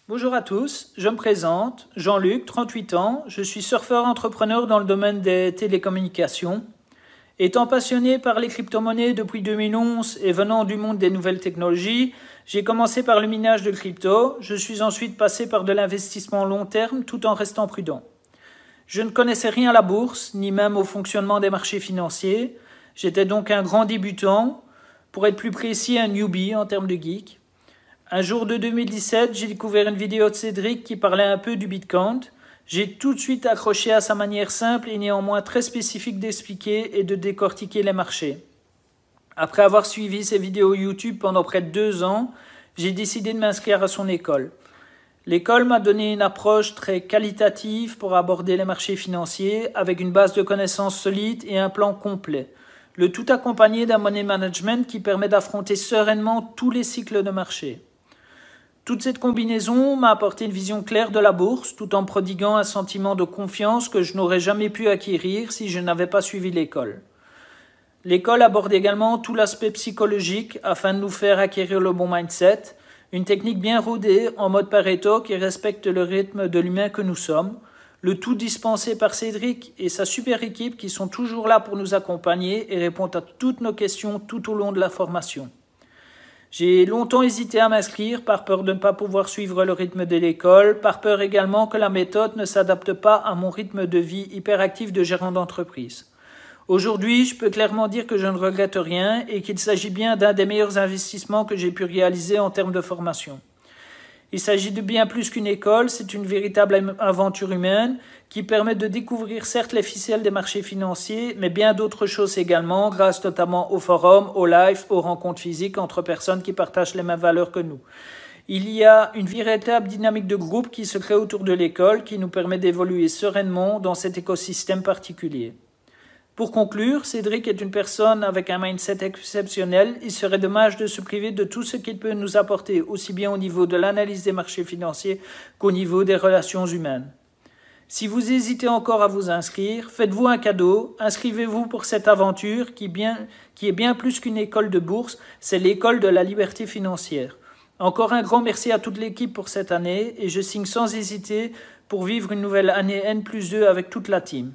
Bonjour à tous, je me présente, Jean-Luc, 38 ans, je suis surfeur entrepreneur dans le domaine des télécommunications. Étant passionné par les crypto-monnaies depuis 2011 et venant du monde des nouvelles technologies, j'ai commencé par le minage de crypto, je suis ensuite passé par de l'investissement long terme tout en restant prudent. Je ne connaissais rien à la bourse, ni même au fonctionnement des marchés financiers, j'étais donc un grand débutant, pour être plus précis un newbie en termes de geek. Un jour de 2017, j'ai découvert une vidéo de Cédric qui parlait un peu du Bitcoin. J'ai tout de suite accroché à sa manière simple et néanmoins très spécifique d'expliquer et de décortiquer les marchés. Après avoir suivi ses vidéos YouTube pendant près de 2 ans, j'ai décidé de m'inscrire à son école. L'école m'a donné une approche très qualitative pour aborder les marchés financiers avec une base de connaissances solide et un plan complet. Le tout accompagné d'un money management qui permet d'affronter sereinement tous les cycles de marché. Toute cette combinaison m'a apporté une vision claire de la bourse tout en prodiguant un sentiment de confiance que je n'aurais jamais pu acquérir si je n'avais pas suivi l'école. L'école aborde également tout l'aspect psychologique afin de nous faire acquérir le bon mindset, une technique bien rodée en mode Pareto qui respecte le rythme de l'humain que nous sommes, le tout dispensé par Cédric et sa super équipe qui sont toujours là pour nous accompagner et répondent à toutes nos questions tout au long de la formation. J'ai longtemps hésité à m'inscrire par peur de ne pas pouvoir suivre le rythme de l'école, par peur également que la méthode ne s'adapte pas à mon rythme de vie hyperactif de gérant d'entreprise. Aujourd'hui, je peux clairement dire que je ne regrette rien et qu'il s'agit bien d'un des meilleurs investissements que j'ai pu réaliser en termes de formation. Il s'agit de bien plus qu'une école, c'est une véritable aventure humaine qui permet de découvrir certes les ficelles des marchés financiers, mais bien d'autres choses également, grâce notamment au forum, au live, aux rencontres physiques entre personnes qui partagent les mêmes valeurs que nous. Il y a une véritable dynamique de groupe qui se crée autour de l'école qui nous permet d'évoluer sereinement dans cet écosystème particulier. Pour conclure, Cédric est une personne avec un mindset exceptionnel. Il serait dommage de se priver de tout ce qu'il peut nous apporter, aussi bien au niveau de l'analyse des marchés financiers qu'au niveau des relations humaines. Si vous hésitez encore à vous inscrire, faites-vous un cadeau, inscrivez-vous pour cette aventure qui est bien plus qu'une école de bourse, c'est l'école de la liberté financière. Encore un grand merci à toute l'équipe pour cette année et je signe sans hésiter pour vivre une nouvelle année N+2 avec toute la team.